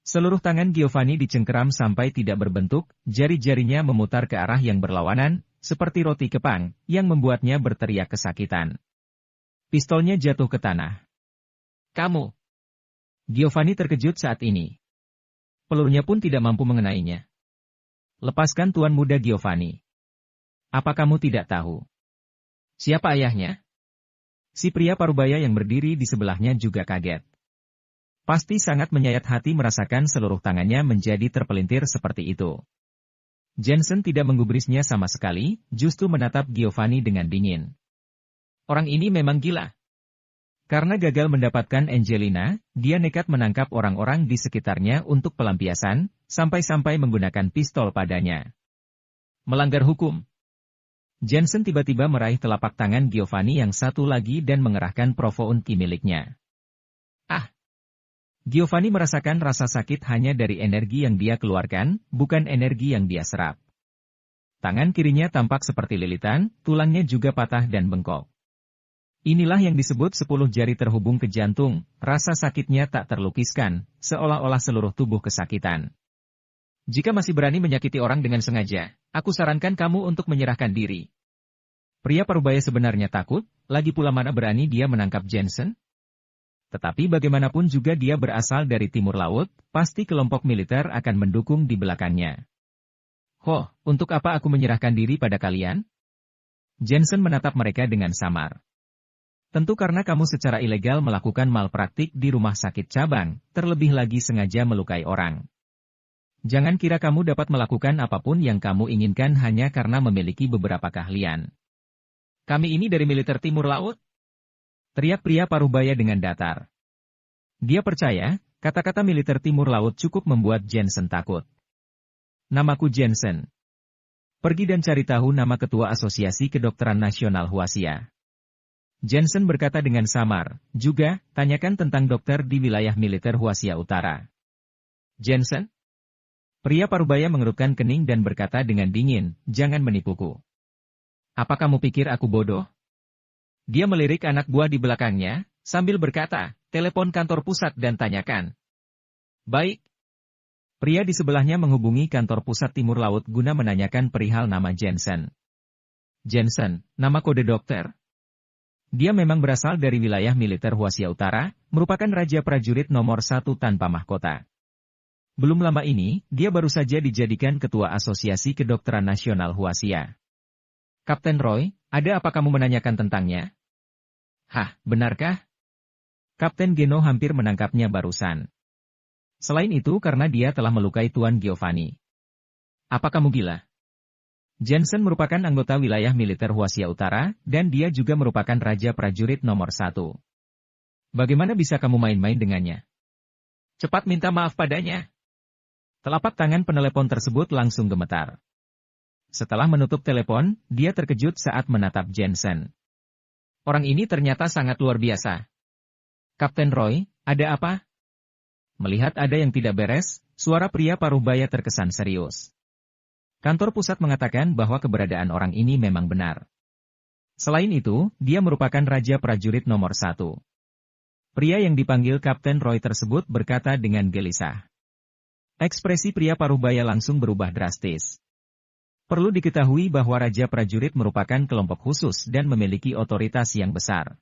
Seluruh tangan Giovanni dicengkeram sampai tidak berbentuk, jari-jarinya memutar ke arah yang berlawanan, seperti roti kepang, yang membuatnya berteriak kesakitan. Pistolnya jatuh ke tanah. Kamu! Giovanni terkejut saat ini. Pelurunya pun tidak mampu mengenainya. Lepaskan Tuan Muda Giovanni. Apa kamu tidak tahu? Siapa ayahnya? Si pria parubaya yang berdiri di sebelahnya juga kaget. Pasti sangat menyayat hati merasakan seluruh tangannya menjadi terpelintir seperti itu. Jensen tidak menggubrisnya sama sekali, justru menatap Giovanni dengan dingin. Orang ini memang gila. Karena gagal mendapatkan Angelina, dia nekat menangkap orang-orang di sekitarnya untuk pelampiasan, sampai-sampai menggunakan pistol padanya. Melanggar hukum. Jensen tiba-tiba meraih telapak tangan Giovanni yang satu lagi dan mengerahkan profounki miliknya. Ah! Giovanni merasakan rasa sakit hanya dari energi yang dia keluarkan, bukan energi yang dia serap. Tangan kirinya tampak seperti lilitan, tulangnya juga patah dan bengkok. Inilah yang disebut 10 jari terhubung ke jantung, rasa sakitnya tak terlukiskan, seolah-olah seluruh tubuh kesakitan. Jika masih berani menyakiti orang dengan sengaja, aku sarankan kamu untuk menyerahkan diri. Pria parubaya sebenarnya takut, lagi pula mana berani dia menangkap Jensen? Tetapi bagaimanapun juga dia berasal dari timur laut, pasti kelompok militer akan mendukung di belakangnya. Ho, untuk apa aku menyerahkan diri pada kalian? Jensen menatap mereka dengan samar. Tentu karena kamu secara ilegal melakukan malpraktik di rumah sakit cabang, terlebih lagi sengaja melukai orang. Jangan kira kamu dapat melakukan apapun yang kamu inginkan hanya karena memiliki beberapa keahlian. Kami ini dari militer timur laut? Teriak pria parubaya dengan datar. Dia percaya, kata-kata militer timur laut cukup membuat Jensen takut. Namaku Jensen. Pergi dan cari tahu nama Ketua Asosiasi Kedokteran Nasional Huasia. Jensen berkata dengan samar, juga, tanyakan tentang dokter di wilayah militer Huasia Utara. Jensen? Pria parubaya mengerutkan kening dan berkata dengan dingin, jangan menipuku. Apa kamu pikir aku bodoh? Dia melirik anak buah di belakangnya, sambil berkata, telepon kantor pusat dan tanyakan. Baik. Pria di sebelahnya menghubungi kantor pusat Timur Laut guna menanyakan perihal nama Jensen. Jensen, nama kode dokter. Dia memang berasal dari wilayah militer Huasia Utara, merupakan raja prajurit nomor 1 tanpa mahkota. Belum lama ini, dia baru saja dijadikan Ketua Asosiasi Kedokteran Nasional Huasia. Kapten Roy, ada apa kamu menanyakan tentangnya? Hah, benarkah? Kapten Geno hampir menangkapnya barusan. Selain itu karena dia telah melukai Tuan Giovanni. Apa kamu gila? Jensen merupakan anggota wilayah militer Huasia Utara, dan dia juga merupakan raja prajurit nomor 1. Bagaimana bisa kamu main-main dengannya? Cepat minta maaf padanya. Telapak tangan penelepon tersebut langsung gemetar. Setelah menutup telepon, dia terkejut saat menatap Jensen. Orang ini ternyata sangat luar biasa. Kapten Roy, ada apa? Melihat ada yang tidak beres, suara pria parubaya terkesan serius. Kantor pusat mengatakan bahwa keberadaan orang ini memang benar. Selain itu, dia merupakan raja prajurit nomor 1. Pria yang dipanggil Kapten Roy tersebut berkata dengan gelisah. Ekspresi pria parubaya langsung berubah drastis. Perlu diketahui bahwa Raja Prajurit merupakan kelompok khusus dan memiliki otoritas yang besar.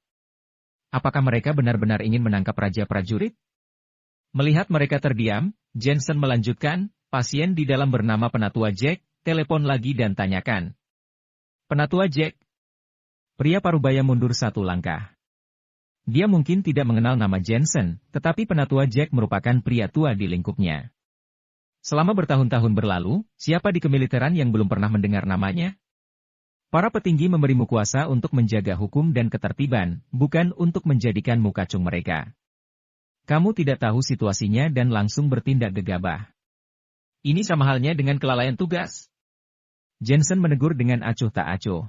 Apakah mereka benar-benar ingin menangkap Raja Prajurit? Melihat mereka terdiam, Jensen melanjutkan, pasien di dalam bernama Penatua Jack, telepon lagi dan tanyakan. Penatua Jack? Pria parubaya mundur 1 langkah. Dia mungkin tidak mengenal nama Jensen, tetapi Penatua Jack merupakan pria tua di lingkupnya. Selama bertahun-tahun berlalu, siapa di kemiliteran yang belum pernah mendengar namanya? Para petinggi memberimu kuasa untuk menjaga hukum dan ketertiban, bukan untuk menjadikan muka cung mereka. Kamu tidak tahu situasinya dan langsung bertindak gegabah. Ini sama halnya dengan kelalaian tugas. Jensen menegur dengan acuh tak acuh.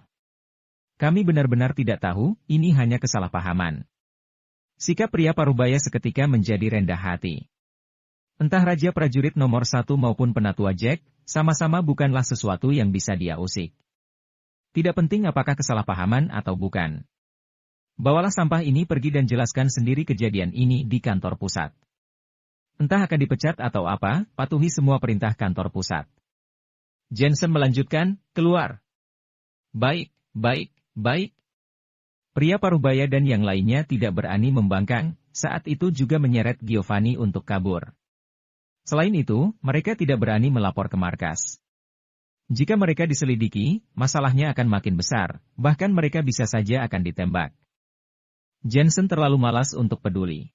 Kami benar-benar tidak tahu, ini hanya kesalahpahaman. Sikap pria parubaya seketika menjadi rendah hati. Entah Raja Prajurit nomor 1 maupun Penatua Jack, sama-sama bukanlah sesuatu yang bisa dia usik. Tidak penting apakah kesalahpahaman atau bukan. Bawalah sampah ini pergi dan jelaskan sendiri kejadian ini di kantor pusat. Entah akan dipecat atau apa, patuhi semua perintah kantor pusat. Jensen melanjutkan, keluar. Baik, baik, baik. Pria parubaya dan yang lainnya tidak berani membangkang, saat itu juga menyeret Giovanni untuk kabur. Selain itu, mereka tidak berani melapor ke markas. Jika mereka diselidiki, masalahnya akan makin besar, bahkan mereka bisa saja akan ditembak. Jensen terlalu malas untuk peduli.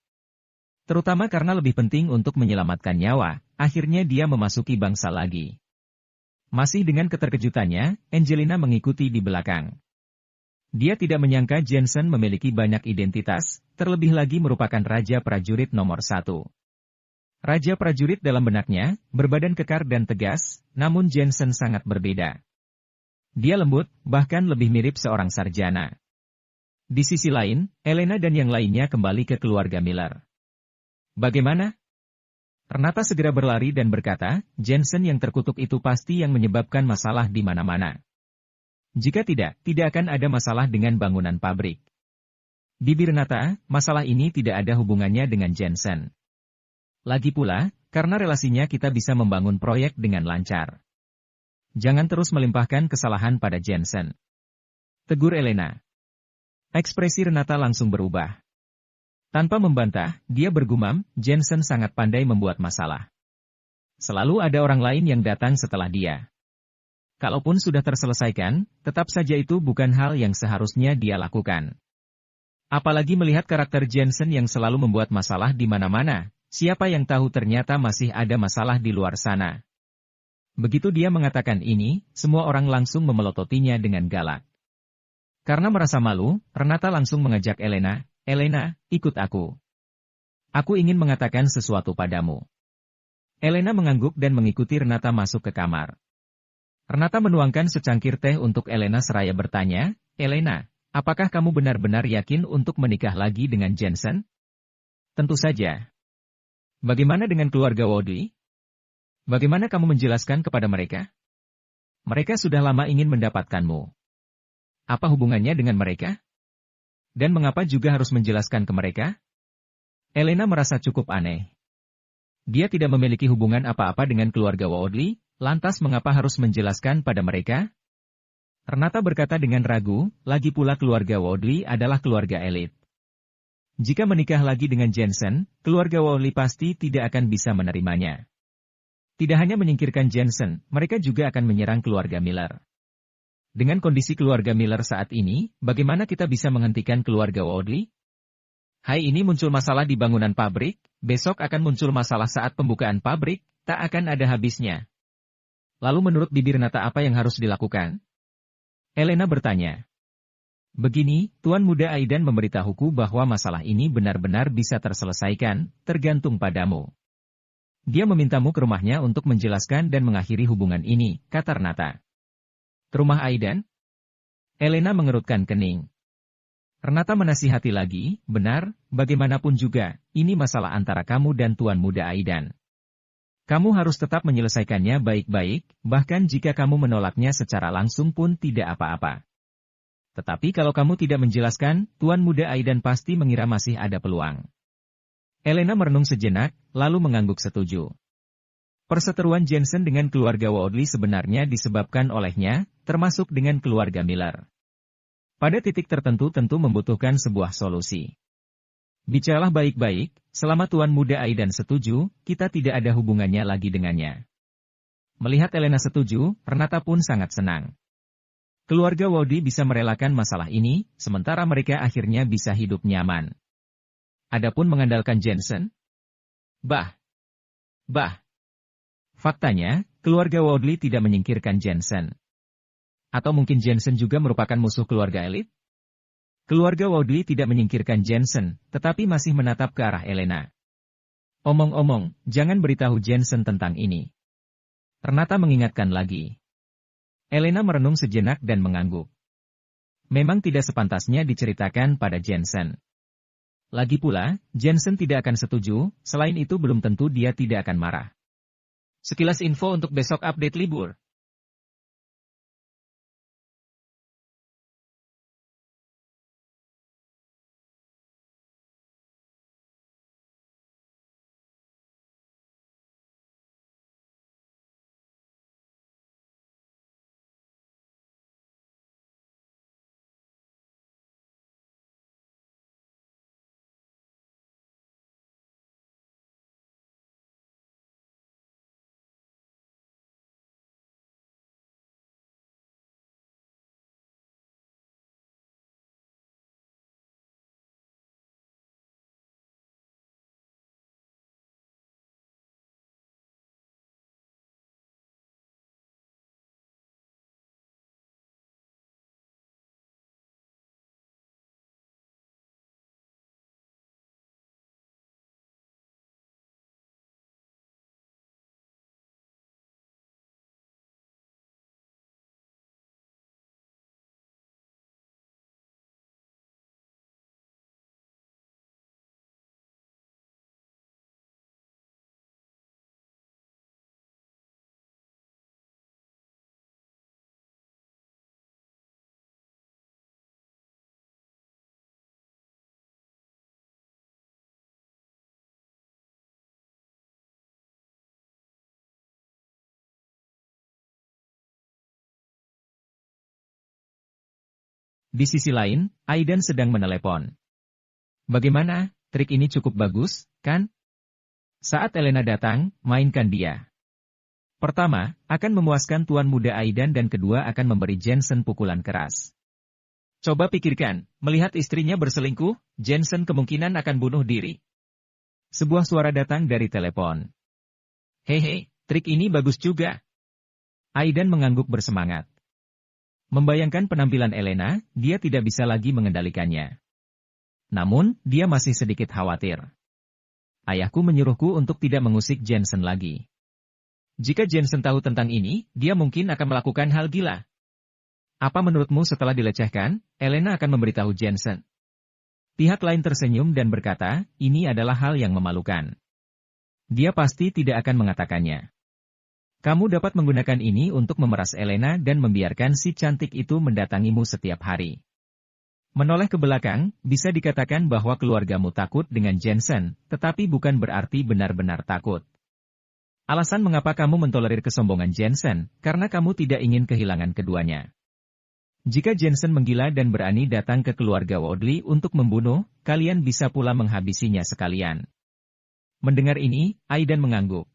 Terutama karena lebih penting untuk menyelamatkan nyawa, akhirnya dia memasuki bangsa lagi. Masih dengan keterkejutannya, Angelina mengikuti di belakang. Dia tidak menyangka Jensen memiliki banyak identitas, terlebih lagi merupakan Raja Prajurit nomor 1. Raja Prajurit dalam benaknya, berbadan kekar dan tegas, namun Jensen sangat berbeda. Dia lembut, bahkan lebih mirip seorang sarjana. Di sisi lain, Elena dan yang lainnya kembali ke keluarga Miller. Bagaimana? Renata segera berlari dan berkata, Jensen yang terkutuk itu pasti yang menyebabkan masalah di mana-mana. Jika tidak akan ada masalah dengan bangunan pabrik. Bibi Renata, masalah ini tidak ada hubungannya dengan Jensen. Lagi pula, karena relasinya kita bisa membangun proyek dengan lancar. Jangan terus melimpahkan kesalahan pada Jensen. Tegur Elena. Ekspresi Renata langsung berubah. Tanpa membantah, dia bergumam, Jensen sangat pandai membuat masalah. Selalu ada orang lain yang datang setelah dia. Kalaupun sudah terselesaikan, tetap saja itu bukan hal yang seharusnya dia lakukan. Apalagi melihat karakter Jensen yang selalu membuat masalah di mana-mana, siapa yang tahu ternyata masih ada masalah di luar sana. Begitu dia mengatakan ini, semua orang langsung memelototinya dengan galak. Karena merasa malu, Renata langsung mengajak Elena, Elena, ikut aku. Aku ingin mengatakan sesuatu padamu. Elena mengangguk dan mengikuti Renata masuk ke kamar. Renata menuangkan secangkir teh untuk Elena seraya bertanya, Elena, apakah kamu benar-benar yakin untuk menikah lagi dengan Jensen? Tentu saja. Bagaimana dengan keluarga Woody? Bagaimana kamu menjelaskan kepada mereka? Mereka sudah lama ingin mendapatkanmu. Apa hubungannya dengan mereka? Dan mengapa juga harus menjelaskan ke mereka? Elena merasa cukup aneh. Dia tidak memiliki hubungan apa-apa dengan keluarga Woody. Lantas mengapa harus menjelaskan pada mereka? Renata berkata dengan ragu, lagi pula keluarga Woodley adalah keluarga elit. Jika menikah lagi dengan Jensen, keluarga Woodley pasti tidak akan bisa menerimanya. Tidak hanya menyingkirkan Jensen, mereka juga akan menyerang keluarga Miller. Dengan kondisi keluarga Miller saat ini, bagaimana kita bisa menghentikan keluarga Woodley? Hari ini muncul masalah di bangunan pabrik, besok akan muncul masalah saat pembukaan pabrik, tak akan ada habisnya. Lalu menurut Bibi Renata apa yang harus dilakukan? Elena bertanya. Begini, Tuan Muda Aidan memberitahuku bahwa masalah ini benar-benar bisa terselesaikan, tergantung padamu. Dia memintamu ke rumahnya untuk menjelaskan dan mengakhiri hubungan ini, kata Renata. Ke rumah Aidan? Elena mengerutkan kening. Renata menasihati lagi, benar, bagaimanapun juga, ini masalah antara kamu dan Tuan Muda Aidan. Kamu harus tetap menyelesaikannya baik-baik, bahkan jika kamu menolaknya secara langsung pun tidak apa-apa. Tetapi kalau kamu tidak menjelaskan, Tuan Muda Aidan pasti mengira masih ada peluang. Elena merenung sejenak, lalu mengangguk setuju. Perseteruan Jensen dengan keluarga Woodley sebenarnya disebabkan olehnya, termasuk dengan keluarga Miller. Pada titik tertentu tentu membutuhkan sebuah solusi. Bicaralah baik-baik, selama Tuan Muda Aidan setuju, kita tidak ada hubungannya lagi dengannya. Melihat Elena setuju, Renata pun sangat senang. Keluarga Woody bisa merelakan masalah ini, sementara mereka akhirnya bisa hidup nyaman. Adapun mengandalkan Jensen? Faktanya, keluarga Woodley tidak menyingkirkan Jensen. Atau mungkin Jensen juga merupakan musuh keluarga elit? Keluarga Woodley tidak menyingkirkan Jensen, tetapi masih menatap ke arah Elena. Omong-omong, jangan beritahu Jensen tentang ini. Renata mengingatkan lagi. Elena merenung sejenak dan mengangguk. Memang tidak sepantasnya diceritakan pada Jensen. Lagi pula, Jensen tidak akan setuju, selain itu belum tentu dia tidak akan marah. Sekilas info untuk besok update libur. Di sisi lain, Aidan sedang menelepon. Bagaimana, trik ini cukup bagus, kan? Saat Elena datang, mainkan dia. Pertama, akan memuaskan tuan muda Aidan dan kedua akan memberi Jensen pukulan keras. Coba pikirkan, melihat istrinya berselingkuh, Jensen kemungkinan akan bunuh diri. Sebuah suara datang dari telepon. Hehe, trik ini bagus juga. Aidan mengangguk bersemangat. Membayangkan penampilan Elena, dia tidak bisa lagi mengendalikannya. Namun, dia masih sedikit khawatir. Ayahku menyuruhku untuk tidak mengusik Jensen lagi. Jika Jensen tahu tentang ini, dia mungkin akan melakukan hal gila. Apa menurutmu setelah dilecehkan, Elena akan memberitahu Jensen? Pihak lain tersenyum dan berkata, ini adalah hal yang memalukan. Dia pasti tidak akan mengatakannya. Kamu dapat menggunakan ini untuk memeras Elena dan membiarkan si cantik itu mendatangimu setiap hari. Menoleh ke belakang, bisa dikatakan bahwa keluargamu takut dengan Jensen, tetapi bukan berarti benar-benar takut. Alasan mengapa kamu mentolerir kesombongan Jensen, karena kamu tidak ingin kehilangan keduanya. Jika Jensen menggila dan berani datang ke keluarga Woodley untuk membunuh, kalian bisa pula menghabisinya sekalian. Mendengar ini, Aidan mengangguk.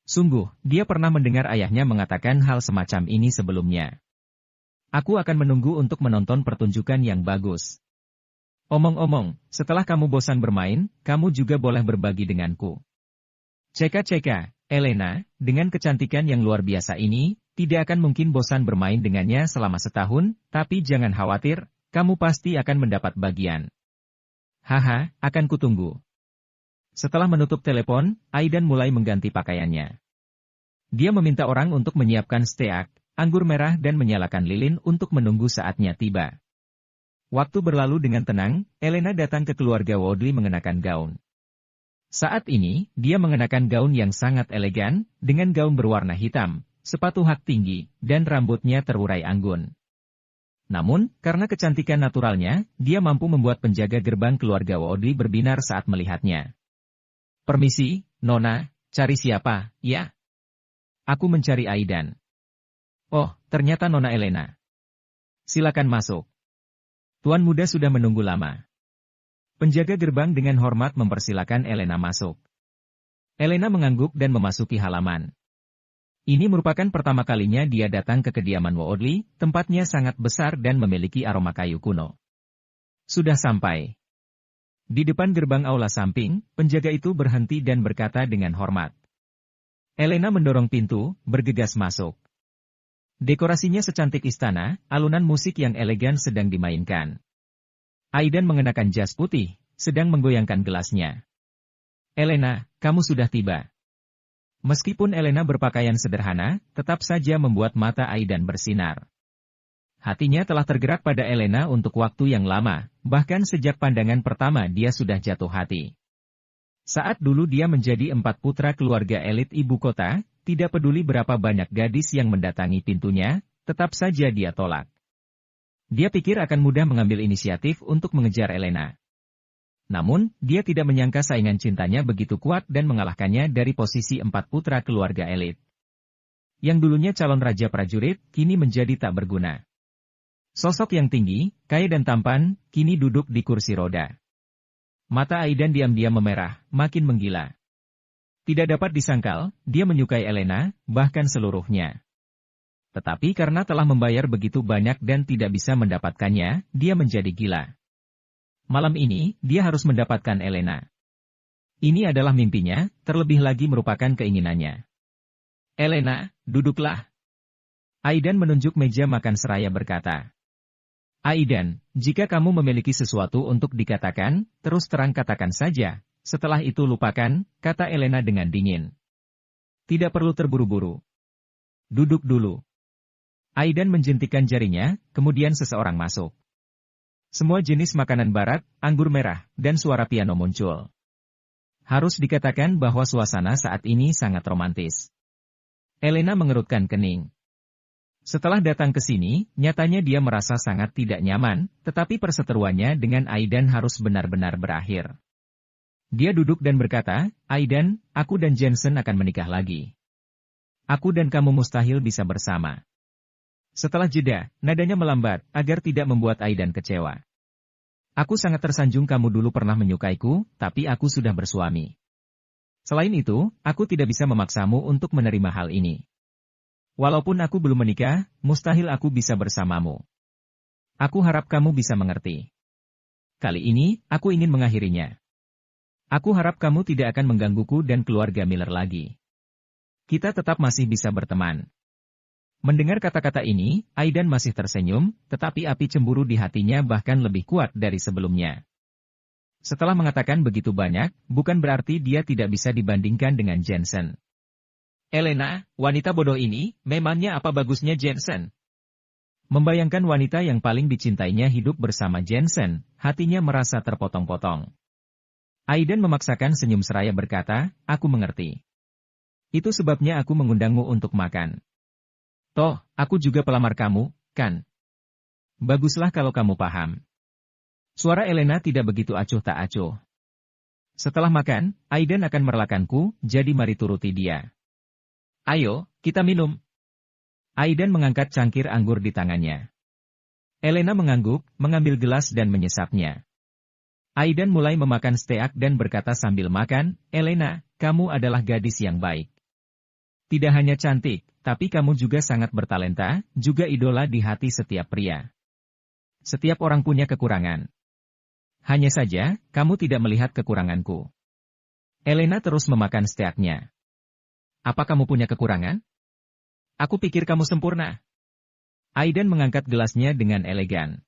Sungguh, dia pernah mendengar ayahnya mengatakan hal semacam ini sebelumnya. Aku akan menunggu untuk menonton pertunjukan yang bagus. Omong-omong, setelah kamu bosan bermain, kamu juga boleh berbagi denganku. Ceka-ceka, Elena, dengan kecantikan yang luar biasa ini, tidak akan mungkin bosan bermain dengannya selama setahun, tapi jangan khawatir, kamu pasti akan mendapat bagian. Haha, akan kutunggu. Setelah menutup telepon, Aidan mulai mengganti pakaiannya. Dia meminta orang untuk menyiapkan steak, anggur merah dan menyalakan lilin untuk menunggu saatnya tiba. Waktu berlalu dengan tenang, Elena datang ke keluarga Woodley mengenakan gaun. Saat ini, dia mengenakan gaun yang sangat elegan, dengan gaun berwarna hitam, sepatu hak tinggi, dan rambutnya terurai anggun. Namun, karena kecantikan naturalnya, dia mampu membuat penjaga gerbang keluarga Woodley berbinar saat melihatnya. Permisi, Nona, cari siapa, ya? Aku mencari Aidan. Oh, ternyata Nona Elena. Silakan masuk. Tuan muda sudah menunggu lama. Penjaga gerbang dengan hormat mempersilakan Elena masuk. Elena mengangguk dan memasuki halaman. Ini merupakan pertama kalinya dia datang ke kediaman Woodley, tempatnya sangat besar dan memiliki aroma kayu kuno. Sudah sampai. Di depan gerbang aula samping, penjaga itu berhenti dan berkata dengan hormat. Elena mendorong pintu, bergegas masuk. Dekorasinya secantik istana, alunan musik yang elegan sedang dimainkan. Aidan mengenakan jas putih, sedang menggoyangkan gelasnya. Elena, kamu sudah tiba. Meskipun Elena berpakaian sederhana, tetap saja membuat mata Aidan bersinar. Hatinya telah tergerak pada Elena untuk waktu yang lama, bahkan sejak pandangan pertama dia sudah jatuh hati. Saat dulu dia menjadi 4 putra keluarga elit ibu kota, tidak peduli berapa banyak gadis yang mendatangi pintunya, tetap saja dia tolak. Dia pikir akan mudah mengambil inisiatif untuk mengejar Elena. Namun, dia tidak menyangka saingan cintanya begitu kuat dan mengalahkannya dari posisi 4 putra keluarga elit. Yang dulunya calon raja prajurit, kini menjadi tak berguna. Sosok yang tinggi, kaya dan tampan, kini duduk di kursi roda. Mata Aidan diam-diam memerah, makin menggila. Tidak dapat disangkal, dia menyukai Elena, bahkan seluruhnya. Tetapi karena telah membayar begitu banyak dan tidak bisa mendapatkannya, dia menjadi gila. Malam ini, dia harus mendapatkan Elena. Ini adalah mimpinya, terlebih lagi merupakan keinginannya. Elena, duduklah. Aidan menunjuk meja makan seraya berkata. Aidan, jika kamu memiliki sesuatu untuk dikatakan, terus terang katakan saja, setelah itu lupakan, kata Elena dengan dingin. Tidak perlu terburu-buru. Duduk dulu. Aidan menjentikan jarinya, kemudian seseorang masuk. Semua jenis makanan barat, anggur merah, dan suara piano muncul. Harus dikatakan bahwa suasana saat ini sangat romantis. Elena mengerutkan kening. Setelah datang ke sini, nyatanya dia merasa sangat tidak nyaman, tetapi perseteruannya dengan Aidan harus benar-benar berakhir. Dia duduk dan berkata, Aidan, aku dan Jensen akan menikah lagi. Aku dan kamu mustahil bisa bersama. Setelah jeda, nadanya melambat, agar tidak membuat Aidan kecewa. Aku sangat tersanjung kamu dulu pernah menyukaiku, tapi aku sudah bersuami. Selain itu, aku tidak bisa memaksamu untuk menerima hal ini. Walaupun aku belum menikah, mustahil aku bisa bersamamu. Aku harap kamu bisa mengerti. Kali ini, aku ingin mengakhirinya. Aku harap kamu tidak akan menggangguku dan keluarga Miller lagi. Kita tetap masih bisa berteman. Mendengar kata-kata ini, Aidan masih tersenyum, tetapi api cemburu di hatinya bahkan lebih kuat dari sebelumnya. Setelah mengatakan begitu banyak, bukan berarti dia tidak bisa dibandingkan dengan Jensen. Elena, wanita bodoh ini, memangnya apa bagusnya Jensen? Membayangkan wanita yang paling dicintainya hidup bersama Jensen, hatinya merasa terpotong-potong. Aidan memaksakan senyum seraya berkata, aku mengerti. Itu sebabnya aku mengundangmu untuk makan. Toh, aku juga pelamar kamu, kan? Baguslah kalau kamu paham. Suara Elena tidak begitu acuh tak acuh. Setelah makan, Aidan akan merelakanku, jadi mari turuti dia. Ayo, kita minum. Aidan mengangkat cangkir anggur di tangannya. Elena mengangguk, mengambil gelas dan menyesapnya. Aidan mulai memakan steak dan berkata sambil makan, Elena, kamu adalah gadis yang baik. Tidak hanya cantik, tapi kamu juga sangat bertalenta, juga idola di hati setiap pria. Setiap orang punya kekurangan. Hanya saja, kamu tidak melihat kekuranganku. Elena terus memakan steaknya. Apa kamu punya kekurangan? Aku pikir kamu sempurna. Aidan mengangkat gelasnya dengan elegan.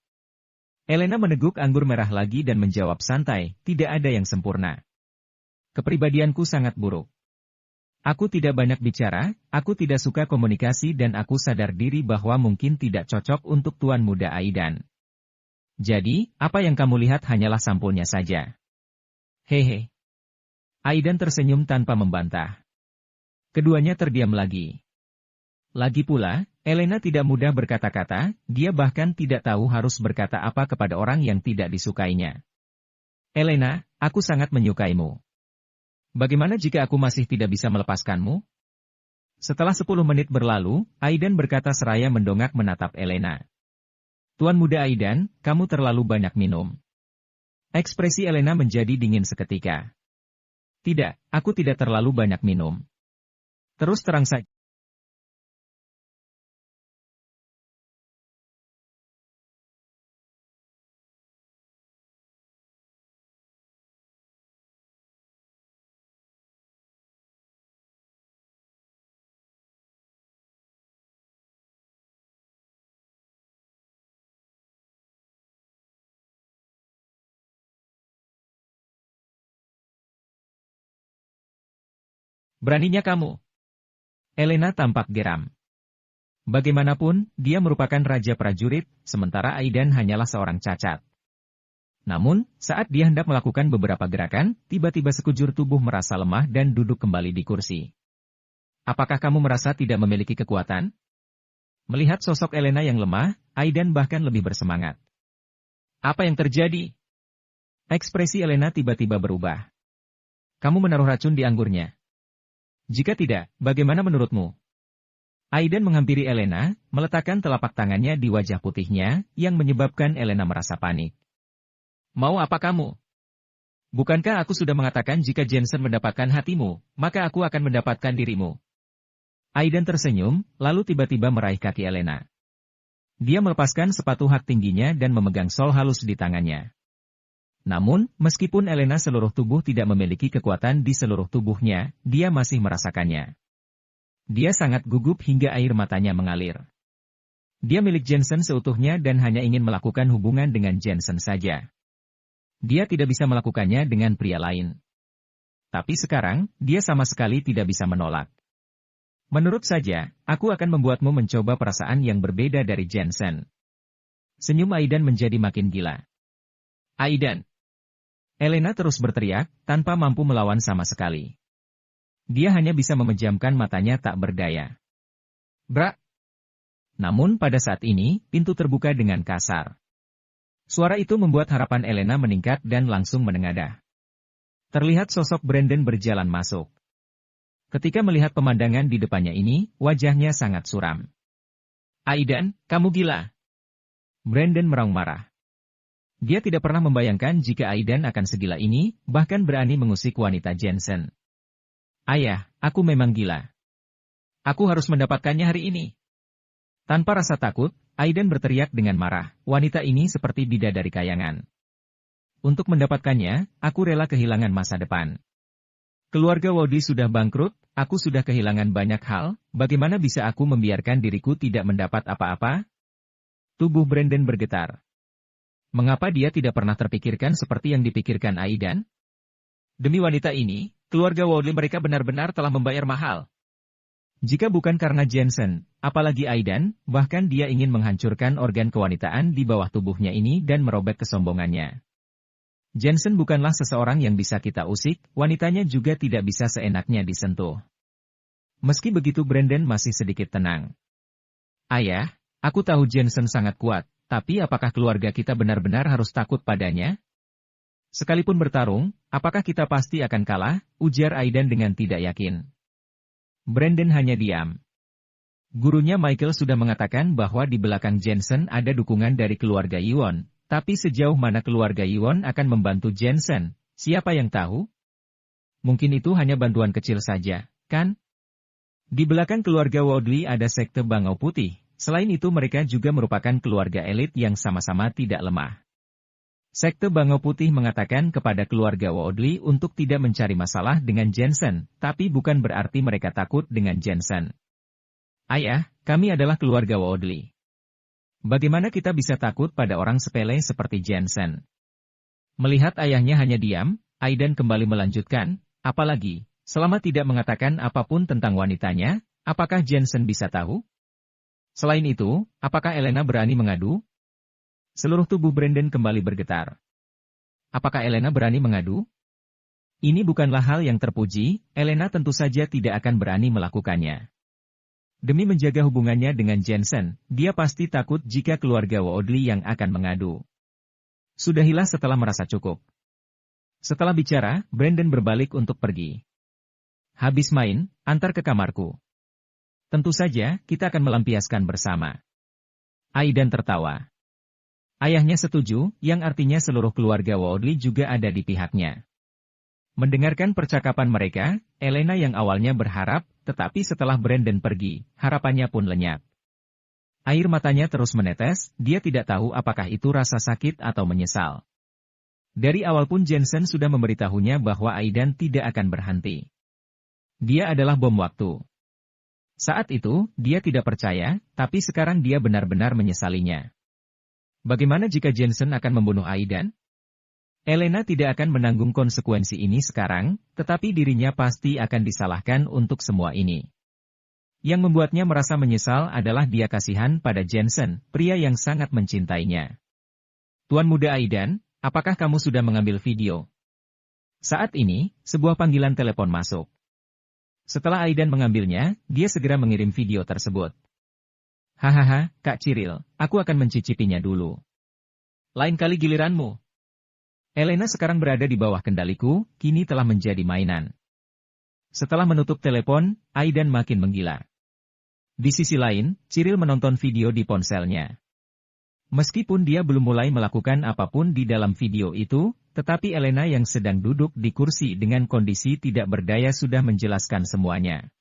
Elena meneguk anggur merah lagi dan menjawab santai, tidak ada yang sempurna. Kepribadianku sangat buruk. Aku tidak banyak bicara, aku tidak suka komunikasi dan aku sadar diri bahwa mungkin tidak cocok untuk tuan muda Aidan. Jadi, apa yang kamu lihat hanyalah sampulnya saja. Hehe. Aidan tersenyum tanpa membantah. Keduanya terdiam lagi. Lagi pula, Elena tidak mudah berkata-kata, dia bahkan tidak tahu harus berkata apa kepada orang yang tidak disukainya. Elena, aku sangat menyukaimu. Bagaimana jika aku masih tidak bisa melepaskanmu? Setelah 10 menit berlalu, Aidan berkata seraya mendongak menatap Elena. Tuan muda Aidan, kamu terlalu banyak minum. Ekspresi Elena menjadi dingin seketika. Tidak, aku tidak terlalu banyak minum. Terus terang saja. Beraninya kamu. Elena tampak geram. Bagaimanapun, dia merupakan raja prajurit, sementara Aidan hanyalah seorang cacat. Namun, saat dia hendak melakukan beberapa gerakan, tiba-tiba sekujur tubuh merasa lemah dan duduk kembali di kursi. Apakah kamu merasa tidak memiliki kekuatan? Melihat sosok Elena yang lemah, Aidan bahkan lebih bersemangat. Apa yang terjadi? Ekspresi Elena tiba-tiba berubah. Kamu menaruh racun di anggurnya. Jika tidak, bagaimana menurutmu? Aidan menghampiri Elena, meletakkan telapak tangannya di wajah putihnya, yang menyebabkan Elena merasa panik. Mau apa kamu? Bukankah aku sudah mengatakan jika Jensen mendapatkan hatimu, maka aku akan mendapatkan dirimu? Aidan tersenyum, lalu tiba-tiba meraih kaki Elena. Dia melepaskan sepatu hak tingginya dan memegang sol halus di tangannya. Namun, meskipun Elena seluruh tubuh tidak memiliki kekuatan di seluruh tubuhnya, dia masih merasakannya. Dia sangat gugup hingga air matanya mengalir. Dia milik Jensen seutuhnya dan hanya ingin melakukan hubungan dengan Jensen saja. Dia tidak bisa melakukannya dengan pria lain. Tapi sekarang, dia sama sekali tidak bisa menolak. Menurut saja, aku akan membuatmu mencoba perasaan yang berbeda dari Jensen. Senyum Aidan menjadi makin gila. Aidan. Elena terus berteriak, tanpa mampu melawan sama sekali. Dia hanya bisa memejamkan matanya tak berdaya. Brak! Namun pada saat ini, pintu terbuka dengan kasar. Suara itu membuat harapan Elena meningkat dan langsung menengadah. Terlihat sosok Brandon berjalan masuk. Ketika melihat pemandangan di depannya ini, wajahnya sangat suram. Aidan, kamu gila. Brandon meraung marah. Dia tidak pernah membayangkan jika Aidan akan segila ini, bahkan berani mengusik wanita Jensen. Ayah, aku memang gila. Aku harus mendapatkannya hari ini. Tanpa rasa takut, Aidan berteriak dengan marah, wanita ini seperti bidadari kayangan. Untuk mendapatkannya, aku rela kehilangan masa depan. Keluarga Wody sudah bangkrut, aku sudah kehilangan banyak hal, bagaimana bisa aku membiarkan diriku tidak mendapat apa-apa? Tubuh Brandon bergetar. Mengapa dia tidak pernah terpikirkan seperti yang dipikirkan Aidan? Demi wanita ini, keluarga Wody mereka benar-benar telah membayar mahal. Jika bukan karena Jensen, apalagi Aidan, bahkan dia ingin menghancurkan organ kewanitaan di bawah tubuhnya ini dan merobek kesombongannya. Jensen bukanlah seseorang yang bisa kita usik, wanitanya juga tidak bisa seenaknya disentuh. Meski begitu Brandon masih sedikit tenang. Ayah, aku tahu Jensen sangat kuat. Tapi apakah keluarga kita benar-benar harus takut padanya? Sekalipun bertarung, apakah kita pasti akan kalah? Ujar Aidan dengan tidak yakin. Brandon hanya diam. Gurunya Michael sudah mengatakan bahwa di belakang Jensen ada dukungan dari keluarga Iwon. Tapi sejauh mana keluarga Iwon akan membantu Jensen? Siapa yang tahu? Mungkin itu hanya bantuan kecil saja, kan? Di belakang keluarga Wody ada sekte Bangau Putih. Selain itu mereka juga merupakan keluarga elit yang sama-sama tidak lemah. Sekte Bangau Putih mengatakan kepada keluarga Wody untuk tidak mencari masalah dengan Jensen, tapi bukan berarti mereka takut dengan Jensen. Ayah, kami adalah keluarga Wody. Bagaimana kita bisa takut pada orang sepele seperti Jensen? Melihat ayahnya hanya diam, Aidan kembali melanjutkan, apalagi, selama tidak mengatakan apapun tentang wanitanya, apakah Jensen bisa tahu? Selain itu, apakah Elena berani mengadu? Seluruh tubuh Brandon kembali bergetar. Apakah Elena berani mengadu? Ini bukanlah hal yang terpuji, Elena tentu saja tidak akan berani melakukannya. Demi menjaga hubungannya dengan Jensen, dia pasti takut jika keluarga Wody yang akan mengadu. Sudahilah setelah merasa cukup. Setelah bicara, Brandon berbalik untuk pergi. Habis main, antar ke kamarku. Tentu saja, kita akan melampiaskan bersama. Aidan tertawa. Ayahnya setuju, yang artinya seluruh keluarga Wody juga ada di pihaknya. Mendengarkan percakapan mereka, Elena yang awalnya berharap, tetapi setelah Brandon pergi, harapannya pun lenyap. Air matanya terus menetes, dia tidak tahu apakah itu rasa sakit atau menyesal. Dari awal pun Jensen sudah memberitahunya bahwa Aidan tidak akan berhenti. Dia adalah bom waktu. Saat itu, dia tidak percaya, tapi sekarang dia benar-benar menyesalinya. Bagaimana jika Jensen akan membunuh Aidan? Elena tidak akan menanggung konsekuensi ini sekarang, tetapi dirinya pasti akan disalahkan untuk semua ini. Yang membuatnya merasa menyesal adalah dia kasihan pada Jensen, pria yang sangat mencintainya. Tuan Muda Aidan, apakah kamu sudah mengambil video? Saat ini, sebuah panggilan telepon masuk. Setelah Aidan mengambilnya, dia segera mengirim video tersebut. Hahaha, Kak Ciril, aku akan mencicipinya dulu. Lain kali giliranmu. Elena sekarang berada di bawah kendaliku, kini telah menjadi mainan. Setelah menutup telepon, Aidan makin menggila. Di sisi lain, Ciril menonton video di ponselnya. Meskipun dia belum mulai melakukan apapun di dalam video itu, tetapi Elena yang sedang duduk di kursi dengan kondisi tidak berdaya sudah menjelaskan semuanya.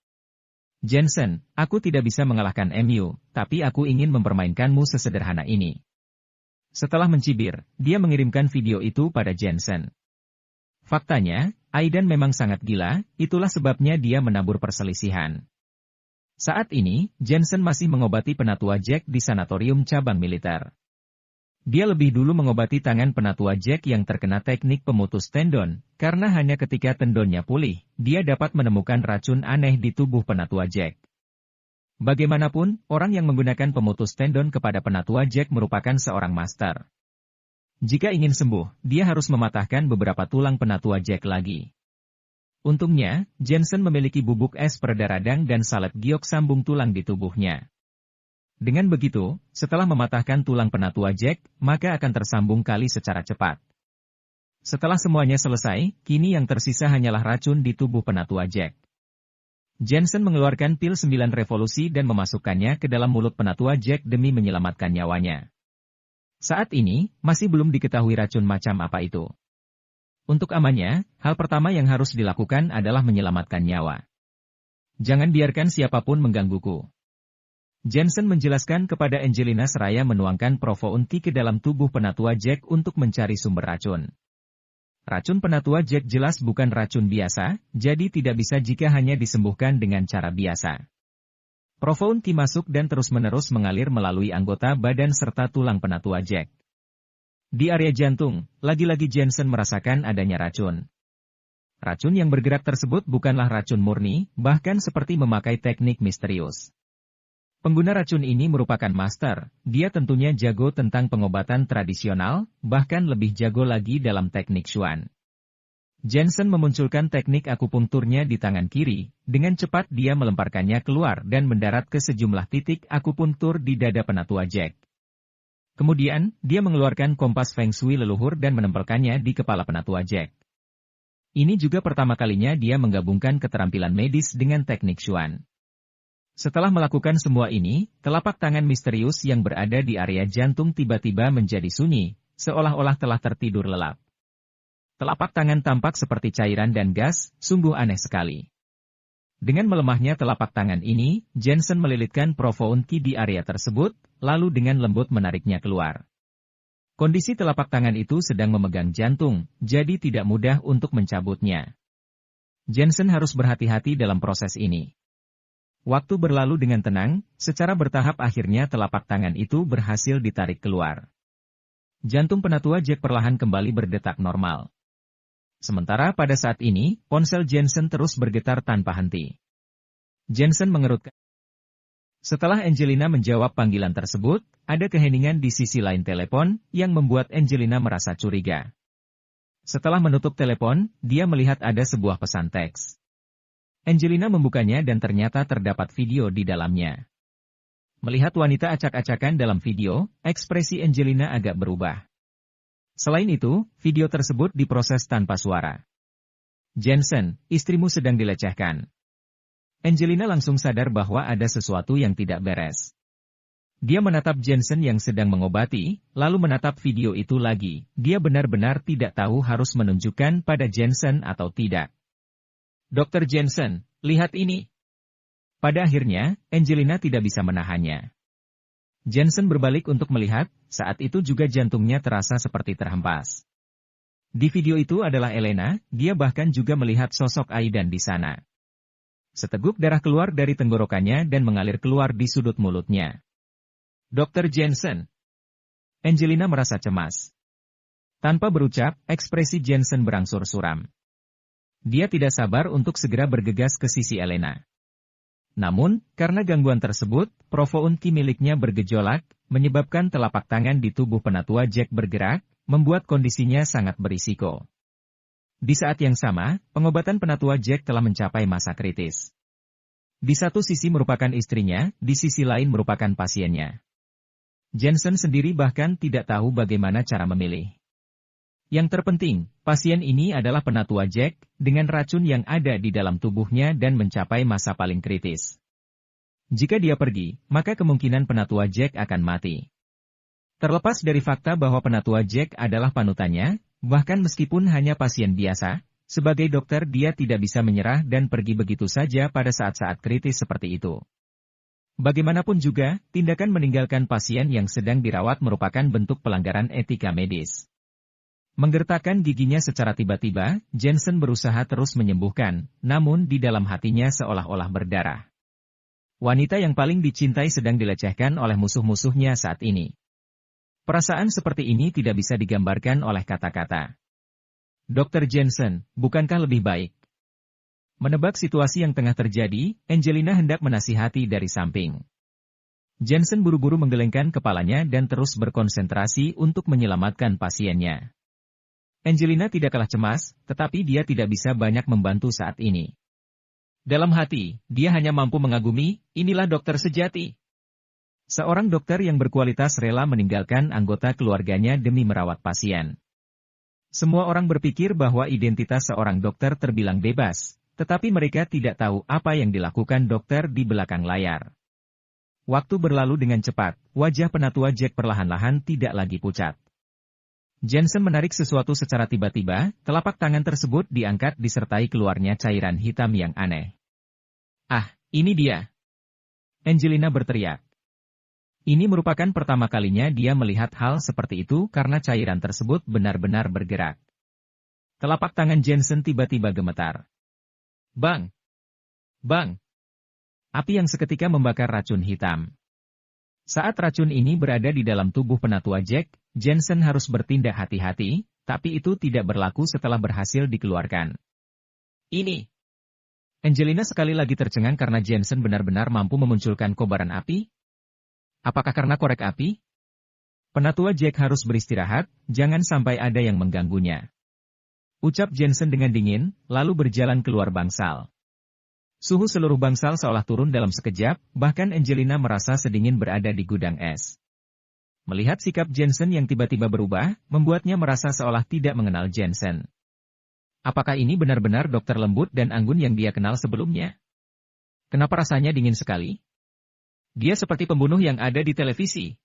Jensen, aku tidak bisa mengalahkan MU, tapi aku ingin mempermainkanmu sesederhana ini. Setelah mencibir, dia mengirimkan video itu pada Jensen. Faktanya, Aidan memang sangat gila, itulah sebabnya dia menabur perselisihan. Saat ini, Jensen masih mengobati penatua Jack di sanatorium cabang militer. Dia lebih dulu mengobati tangan penatua Jack yang terkena teknik pemutus tendon, karena hanya ketika tendonnya pulih, dia dapat menemukan racun aneh di tubuh penatua Jack. Bagaimanapun, orang yang menggunakan pemutus tendon kepada penatua Jack merupakan seorang master. Jika ingin sembuh, dia harus mematahkan beberapa tulang penatua Jack lagi. Untungnya, Jensen memiliki bubuk es pereda radang dan salep giok sambung tulang di tubuhnya. Dengan begitu, setelah mematahkan tulang penatua Jack, maka akan tersambung kali secara cepat. Setelah semuanya selesai, kini yang tersisa hanyalah racun di tubuh penatua Jack. Jensen mengeluarkan pil 9 revolusi dan memasukkannya ke dalam mulut penatua Jack demi menyelamatkan nyawanya. Saat ini, masih belum diketahui racun macam apa itu. Untuk amannya, hal pertama yang harus dilakukan adalah menyelamatkan nyawa. Jangan biarkan siapapun menggangguku. Jensen menjelaskan kepada Angelina seraya menuangkan Profounti ke dalam tubuh penatua Jack untuk mencari sumber racun. Racun penatua Jack jelas bukan racun biasa, jadi tidak bisa jika hanya disembuhkan dengan cara biasa. Profounti masuk dan terus-menerus mengalir melalui anggota badan serta tulang penatua Jack. Di area jantung, lagi-lagi Jensen merasakan adanya racun. Racun yang bergerak tersebut bukanlah racun murni, bahkan seperti memakai teknik misterius. Pengguna racun ini merupakan master, dia tentunya jago tentang pengobatan tradisional, bahkan lebih jago lagi dalam teknik Xuan. Jensen memunculkan teknik akupunkturnya di tangan kiri, dengan cepat dia melemparkannya keluar dan mendarat ke sejumlah titik akupunktur di dada penatua Jack. Kemudian, dia mengeluarkan kompas Feng Shui leluhur dan menempelkannya di kepala penatua Jack. Ini juga pertama kalinya dia menggabungkan keterampilan medis dengan teknik Xuan. Setelah melakukan semua ini, telapak tangan misterius yang berada di area jantung tiba-tiba menjadi sunyi, seolah-olah telah tertidur lelap. Telapak tangan tampak seperti cairan dan gas, sungguh aneh sekali. Dengan melemahnya telapak tangan ini, Jensen melilitkan Profounti di area tersebut, lalu dengan lembut menariknya keluar. Kondisi telapak tangan itu sedang memegang jantung, jadi tidak mudah untuk mencabutnya. Jensen harus berhati-hati dalam proses ini. Waktu berlalu dengan tenang, secara bertahap akhirnya telapak tangan itu berhasil ditarik keluar. Jantung penatua Jack perlahan kembali berdetak normal. Sementara pada saat ini, ponsel Jensen terus bergetar tanpa henti. Jensen mengerutkan. Setelah Angelina menjawab panggilan tersebut, ada keheningan di sisi lain telepon, yang membuat Angelina merasa curiga. Setelah menutup telepon, dia melihat ada sebuah pesan teks. Angelina membukanya dan ternyata terdapat video di dalamnya. Melihat wanita acak-acakan dalam video, ekspresi Angelina agak berubah. Selain itu, video tersebut diproses tanpa suara. Jensen, istrimu sedang dilecehkan. Angelina langsung sadar bahwa ada sesuatu yang tidak beres. Dia menatap Jensen yang sedang mengobati, lalu menatap video itu lagi. Dia benar-benar tidak tahu harus menunjukkan pada Jensen atau tidak. Dr. Jensen, lihat ini. Pada akhirnya, Angelina tidak bisa menahannya. Jensen berbalik untuk melihat, saat itu juga jantungnya terasa seperti terhempas. Di video itu adalah Elena, dia bahkan juga melihat sosok Aidan di sana. Seteguk darah keluar dari tenggorokannya dan mengalir keluar di sudut mulutnya. Dr. Jensen. Angelina merasa cemas. Tanpa berucap, ekspresi Jensen berangsur suram. Dia tidak sabar untuk segera bergegas ke sisi Elena. Namun, karena gangguan tersebut, Profounti miliknya bergejolak, menyebabkan telapak tangan di tubuh penatua Jack bergerak, membuat kondisinya sangat berisiko. Di saat yang sama, pengobatan penatua Jack telah mencapai masa kritis. Di satu sisi merupakan istrinya, di sisi lain merupakan pasiennya. Jensen sendiri bahkan tidak tahu bagaimana cara memilih. Yang terpenting, pasien ini adalah penatua Jack, dengan racun yang ada di dalam tubuhnya dan mencapai masa paling kritis. Jika dia pergi, maka kemungkinan penatua Jack akan mati. Terlepas dari fakta bahwa penatua Jack adalah panutannya, bahkan meskipun hanya pasien biasa, sebagai dokter dia tidak bisa menyerah dan pergi begitu saja pada saat-saat kritis seperti itu. Bagaimanapun juga, tindakan meninggalkan pasien yang sedang dirawat merupakan bentuk pelanggaran etika medis. Menggertakkan giginya secara tiba-tiba, Jensen berusaha terus menyembuhkan, namun di dalam hatinya seolah-olah berdarah. Wanita yang paling dicintai sedang dilecehkan oleh musuh-musuhnya saat ini. Perasaan seperti ini tidak bisa digambarkan oleh kata-kata. Dr. Jensen, bukankah lebih baik? Menebak situasi yang tengah terjadi, Angelina hendak menasihati dari samping. Jensen buru-buru menggelengkan kepalanya dan terus berkonsentrasi untuk menyelamatkan pasiennya. Angelina tidak kalah cemas, tetapi dia tidak bisa banyak membantu saat ini. Dalam hati, dia hanya mampu mengagumi, inilah dokter sejati. Seorang dokter yang berkualitas rela meninggalkan anggota keluarganya demi merawat pasien. Semua orang berpikir bahwa identitas seorang dokter terbilang bebas, Tetapi mereka tidak tahu apa yang dilakukan dokter di belakang layar. Waktu berlalu dengan cepat, wajah penatua Jack perlahan-lahan tidak lagi pucat. Jensen menarik sesuatu secara tiba-tiba, telapak tangan tersebut diangkat disertai keluarnya cairan hitam yang aneh. "Ah, ini dia!" Angelina berteriak. Ini merupakan pertama kalinya dia melihat hal seperti itu karena cairan tersebut benar-benar bergerak. Telapak tangan Jensen tiba-tiba gemetar. Bang! Bang! Api yang seketika membakar racun hitam. Saat racun ini berada di dalam tubuh penatua Jack, Jensen harus bertindak hati-hati, tapi itu tidak berlaku setelah berhasil dikeluarkan. Ini! Angelina sekali lagi tercengang karena Jensen benar-benar mampu memunculkan kobaran api. Apakah karena korek api? Penatua Jack harus beristirahat, jangan sampai ada yang mengganggunya. Ucap Jensen dengan dingin, lalu berjalan keluar bangsal. Suhu seluruh bangsal seolah turun dalam sekejap, bahkan Angelina merasa sedingin berada di gudang es. Melihat sikap Jensen yang tiba-tiba berubah, membuatnya merasa seolah tidak mengenal Jensen. Apakah ini benar-benar dokter lembut dan anggun yang dia kenal sebelumnya? Kenapa rasanya dingin sekali? Dia seperti pembunuh yang ada di televisi.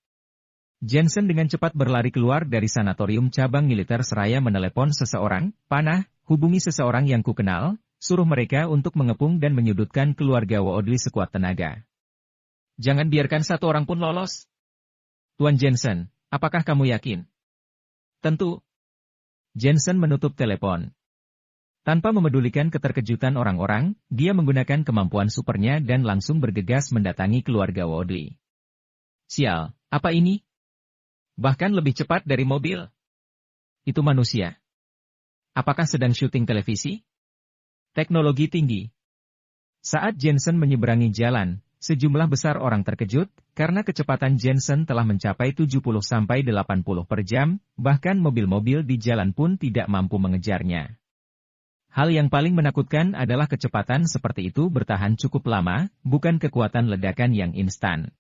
Jensen dengan cepat berlari keluar dari sanatorium cabang militer seraya menelepon seseorang, "Panah, hubungi seseorang yang kukenal, suruh mereka untuk mengepung dan menyudutkan keluarga Woodley sekuat tenaga. Jangan biarkan satu orang pun lolos." "Tuan Jensen, apakah kamu yakin?" "Tentu." Jensen menutup telepon. Tanpa memedulikan keterkejutan orang-orang, dia menggunakan kemampuan supernya dan langsung bergegas mendatangi keluarga Woodley. Sial, apa ini? Bahkan lebih cepat dari mobil. Itu manusia. Apakah sedang syuting televisi? Teknologi tinggi. Saat Jensen menyeberangi jalan, sejumlah besar orang terkejut, karena kecepatan Jensen telah mencapai 70-80 per jam, bahkan mobil-mobil di jalan pun tidak mampu mengejarnya. Hal yang paling menakutkan adalah kecepatan seperti itu bertahan cukup lama, bukan kekuatan ledakan yang instan.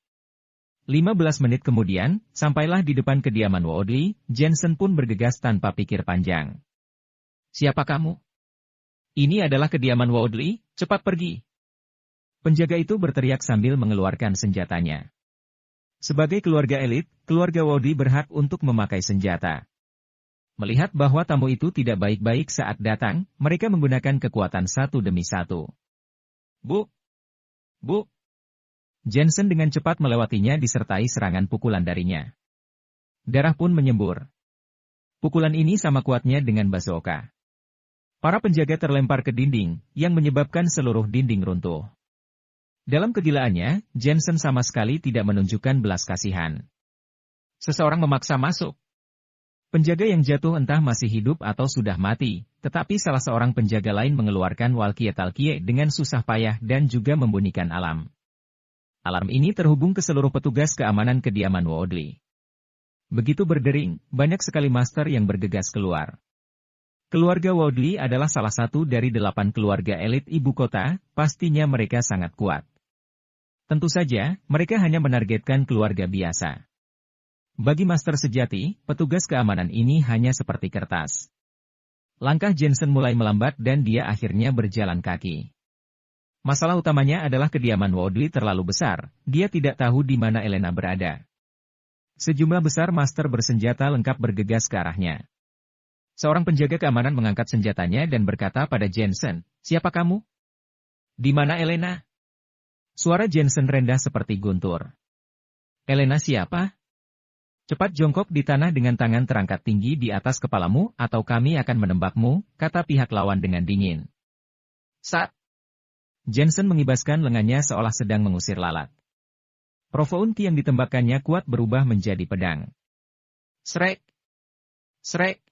15 menit kemudian, sampailah di depan kediaman Woodley, Jensen pun bergegas tanpa pikir panjang. "Siapa kamu?" "Ini adalah kediaman Woodley, cepat pergi." Penjaga itu berteriak sambil mengeluarkan senjatanya. Sebagai keluarga elit, keluarga Woodley berhak untuk memakai senjata. Melihat bahwa tamu itu tidak baik-baik saat datang, mereka menggunakan kekuatan satu demi satu. "Bu! Bu!" Jensen dengan cepat melewatinya disertai serangan pukulan darinya. Darah pun menyembur. Pukulan ini sama kuatnya dengan bazooka. Para penjaga terlempar ke dinding, yang menyebabkan seluruh dinding runtuh. Dalam kegilaannya, Jensen sama sekali tidak menunjukkan belas kasihan. Seseorang memaksa masuk. Penjaga yang jatuh entah masih hidup atau sudah mati, tetapi salah seorang penjaga lain mengeluarkan walkie-talkie dengan susah payah dan juga membunyikan alarm. Alarm ini terhubung ke seluruh petugas keamanan kediaman Woodley. Begitu berdering, banyak sekali master yang bergegas keluar. Keluarga Woodley adalah salah satu dari 8 keluarga elit ibu kota, pastinya mereka sangat kuat. Tentu saja, mereka hanya menargetkan keluarga biasa. Bagi master sejati, petugas keamanan ini hanya seperti kertas. Langkah Jensen mulai melambat dan dia akhirnya berjalan kaki. Masalah utamanya adalah kediaman Woodley terlalu besar, dia tidak tahu di mana Elena berada. Sejumlah besar master bersenjata lengkap bergegas ke arahnya. Seorang penjaga keamanan mengangkat senjatanya dan berkata pada Jensen, "Siapa kamu? Di mana Elena?" Suara Jensen rendah seperti guntur. "Elena siapa? Cepat jongkok di tanah dengan tangan terangkat tinggi di atas kepalamu atau kami akan menembakmu," kata pihak lawan dengan dingin. "Saat." Jensen mengibaskan lengannya seolah sedang mengusir lalat. Profounki yang ditembakkannya kuat berubah menjadi pedang. Srek! Srek!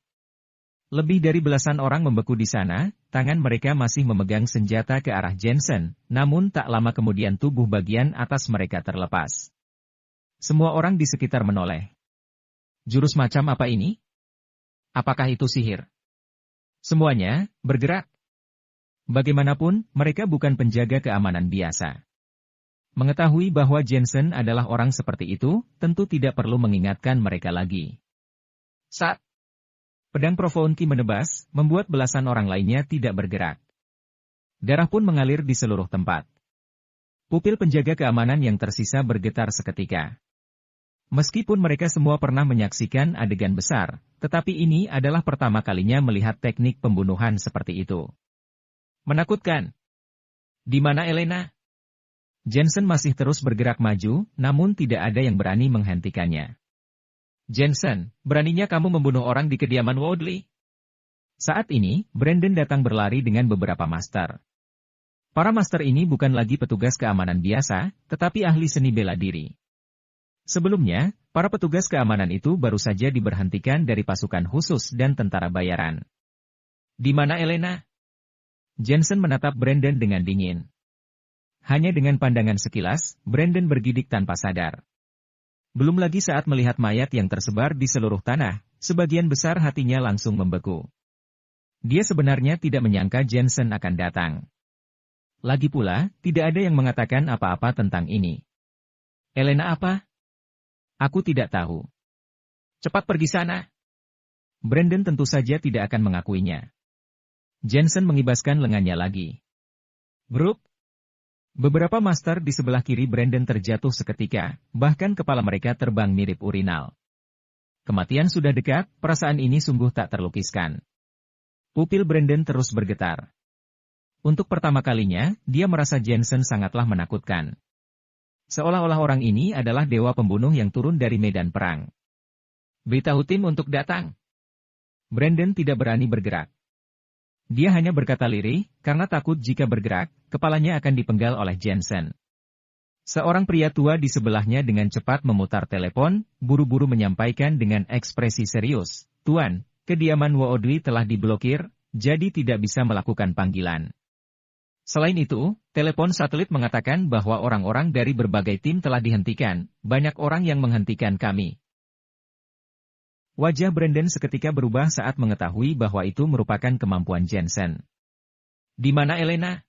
Lebih dari belasan orang membeku di sana, tangan mereka masih memegang senjata ke arah Jensen, namun tak lama kemudian tubuh bagian atas mereka terlepas. Semua orang di sekitar menoleh. Jurus macam apa ini? Apakah itu sihir? Semuanya, bergerak! Bagaimanapun, mereka bukan penjaga keamanan biasa. Mengetahui bahwa Jensen adalah orang seperti itu, tentu tidak perlu mengingatkan mereka lagi. Saat pedang Profounki menebas, membuat belasan orang lainnya tidak bergerak. Darah pun mengalir di seluruh tempat. Pupil penjaga keamanan yang tersisa bergetar seketika. Meskipun mereka semua pernah menyaksikan adegan besar, tetapi ini adalah pertama kalinya melihat teknik pembunuhan seperti itu. Menakutkan. Di mana Elena? Jensen masih terus bergerak maju, namun tidak ada yang berani menghentikannya. Jensen, beraninya kamu membunuh orang di kediaman Woodley? Saat ini, Brandon datang berlari dengan beberapa master. Para master ini bukan lagi petugas keamanan biasa, tetapi ahli seni bela diri. Sebelumnya, para petugas keamanan itu baru saja diberhentikan dari pasukan khusus dan tentara bayaran. Di mana Elena? Jensen menatap Brandon dengan dingin. Hanya dengan pandangan sekilas, Brandon bergidik tanpa sadar. Belum lagi saat melihat mayat yang tersebar di seluruh tanah, sebagian besar hatinya langsung membeku. Dia sebenarnya tidak menyangka Jensen akan datang. Lagi pula, tidak ada yang mengatakan apa-apa tentang ini. Elena apa? Aku tidak tahu. Cepat pergi sana. Brandon tentu saja tidak akan mengakuinya. Jensen mengibaskan lengannya lagi. Grup. Beberapa master di sebelah kiri Brandon terjatuh seketika, bahkan kepala mereka terbang mirip urinal. Kematian sudah dekat, perasaan ini sungguh tak terlukiskan. Pupil Brandon terus bergetar. Untuk pertama kalinya, dia merasa Jensen sangatlah menakutkan. Seolah-olah orang ini adalah dewa pembunuh yang turun dari medan perang. Beritahu tim untuk datang. Brandon tidak berani bergerak. Dia hanya berkata lirih, karena takut jika bergerak, kepalanya akan dipenggal oleh Jensen. Seorang pria tua di sebelahnya dengan cepat memutar telepon, buru-buru menyampaikan dengan ekspresi serius, "Tuan, kediaman Woodley telah diblokir, jadi tidak bisa melakukan panggilan." Selain itu, telepon satelit mengatakan bahwa orang-orang dari berbagai tim telah dihentikan, banyak orang yang menghentikan kami. Wajah Brandon seketika berubah saat mengetahui bahwa itu merupakan kemampuan Jensen. Di mana Elena?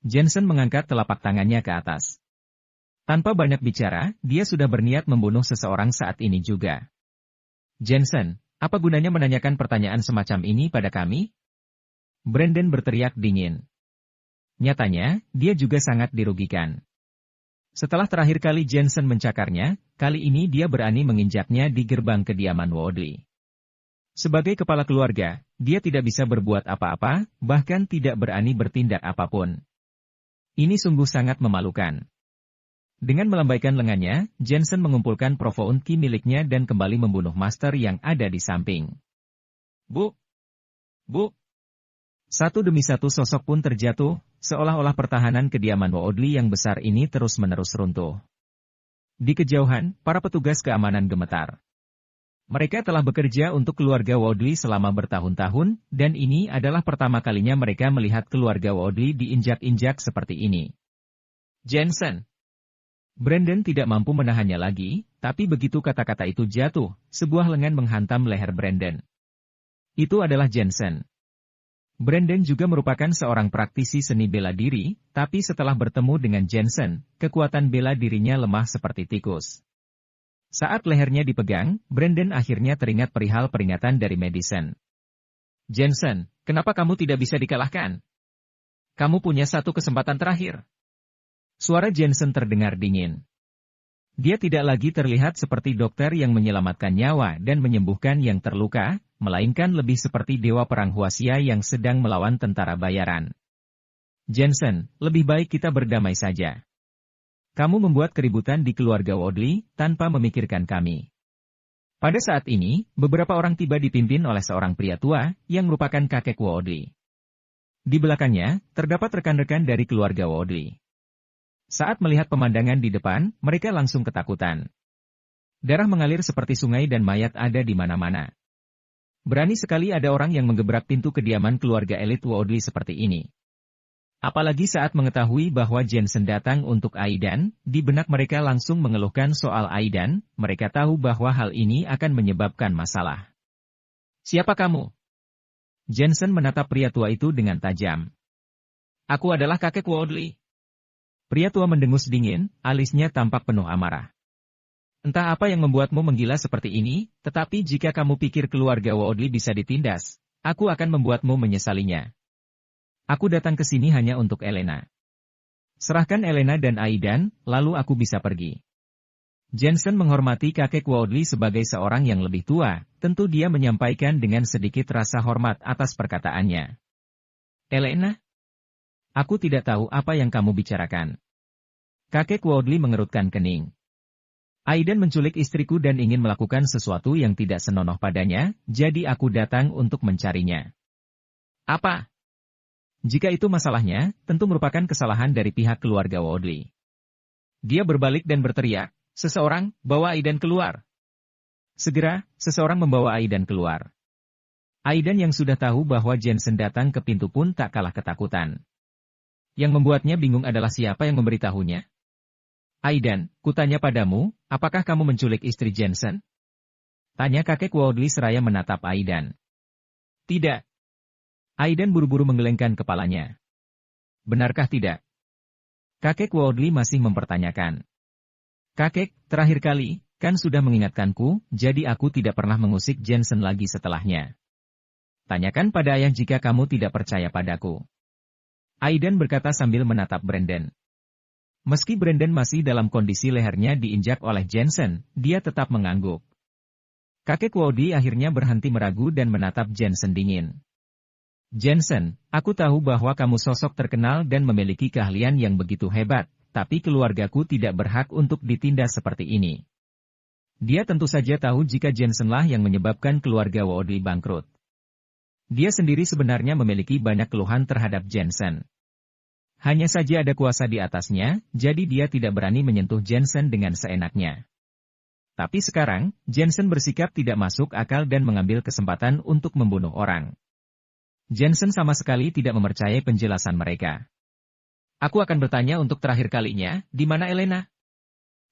Jensen mengangkat telapak tangannya ke atas. Tanpa banyak bicara, dia sudah berniat membunuh seseorang saat ini juga. Jensen, apa gunanya menanyakan pertanyaan semacam ini pada kami? Brandon berteriak dingin. Nyatanya, dia juga sangat dirugikan. Setelah terakhir kali Jensen mencakarnya, kali ini dia berani menginjaknya di gerbang kediaman Woodley. Sebagai kepala keluarga, dia tidak bisa berbuat apa-apa, bahkan tidak berani bertindak apapun. Ini sungguh sangat memalukan. Dengan melambaikan lengannya, Jensen mengumpulkan profound key miliknya dan kembali membunuh master yang ada di samping. Bu! Bu! Satu demi satu sosok pun terjatuh, seolah-olah pertahanan kediaman Woodley yang besar ini terus-menerus runtuh. Di kejauhan, para petugas keamanan gemetar. Mereka telah bekerja untuk keluarga Woodley selama bertahun-tahun, dan ini adalah pertama kalinya mereka melihat keluarga Woodley diinjak-injak seperti ini. Jensen. Brandon tidak mampu menahannya lagi, tapi begitu kata-kata itu jatuh, sebuah lengan menghantam leher Brandon. Itu adalah Jensen. Brandon juga merupakan seorang praktisi seni bela diri, tapi setelah bertemu dengan Jensen, kekuatan bela dirinya lemah seperti tikus. Saat lehernya dipegang, Brandon akhirnya teringat perihal peringatan dari Madison. Jensen, kenapa kamu tidak bisa dikalahkan? Kamu punya satu kesempatan terakhir. Suara Jensen terdengar dingin. Dia tidak lagi terlihat seperti dokter yang menyelamatkan nyawa dan menyembuhkan yang terluka, melainkan lebih seperti dewa perang Huaxia yang sedang melawan tentara bayaran. Jensen, lebih baik kita berdamai saja. Kamu membuat keributan di keluarga Woodley, tanpa memikirkan kami. Pada saat ini, beberapa orang tiba dipimpin oleh seorang pria tua, yang merupakan kakek Woodley. Di belakangnya, terdapat rekan-rekan dari keluarga Woodley. Saat melihat pemandangan di depan, mereka langsung ketakutan. Darah mengalir seperti sungai dan mayat ada di mana-mana. Berani sekali ada orang yang menggebrak pintu kediaman keluarga elit Woodley seperti ini. Apalagi saat mengetahui bahwa Jensen datang untuk Aidan, di benak mereka langsung mengeluhkan soal Aidan, mereka tahu bahwa hal ini akan menyebabkan masalah. Siapa kamu? Jensen menatap pria tua itu dengan tajam. Aku adalah kakek Woodley. Pria tua mendengus dingin, alisnya tampak penuh amarah. Entah apa yang membuatmu menggila seperti ini, tetapi jika kamu pikir keluarga Woodley bisa ditindas, aku akan membuatmu menyesalinya. Aku datang ke sini hanya untuk Elena. Serahkan Elena dan Aidan, lalu aku bisa pergi. Jensen menghormati kakek Woodley sebagai seorang yang lebih tua, tentu dia menyampaikan dengan sedikit rasa hormat atas perkataannya. Elena? Aku tidak tahu apa yang kamu bicarakan. Kakek Woodley mengerutkan kening. Aidan menculik istriku dan ingin melakukan sesuatu yang tidak senonoh padanya, jadi aku datang untuk mencarinya. Apa? Jika itu masalahnya, tentu merupakan kesalahan dari pihak keluarga Woodley. Dia berbalik dan berteriak, seseorang, bawa Aidan keluar. Segera, seseorang membawa Aidan keluar. Aidan yang sudah tahu bahwa Jensen datang ke pintu pun tak kalah ketakutan. Yang membuatnya bingung adalah siapa yang memberitahunya. Aidan, kutanya padamu, apakah kamu menculik istri Jensen? Tanya kakek Woodley seraya menatap Aidan. Tidak. Aidan buru-buru menggelengkan kepalanya. Benarkah tidak? Kakek Woodley masih mempertanyakan. Kakek, terakhir kali, kan sudah mengingatkanku, jadi aku tidak pernah mengusik Jensen lagi setelahnya. Tanyakan pada ayah jika kamu tidak percaya padaku. Aidan berkata sambil menatap Brandon. Meski Brandon masih dalam kondisi lehernya diinjak oleh Jensen, dia tetap mengangguk. Kakek Woodley akhirnya berhenti meragu dan menatap Jensen dingin. Jensen, aku tahu bahwa kamu sosok terkenal dan memiliki keahlian yang begitu hebat, tapi keluargaku tidak berhak untuk ditindas seperti ini. Dia tentu saja tahu jika Jensenlah yang menyebabkan keluarga Woodley bangkrut. Dia sendiri sebenarnya memiliki banyak keluhan terhadap Jensen. Hanya saja ada kuasa di atasnya, jadi dia tidak berani menyentuh Jensen dengan seenaknya. Tapi sekarang, Jensen bersikap tidak masuk akal dan mengambil kesempatan untuk membunuh orang. Jensen sama sekali tidak mempercayai penjelasan mereka. Aku akan bertanya untuk terakhir kalinya, di mana Elena?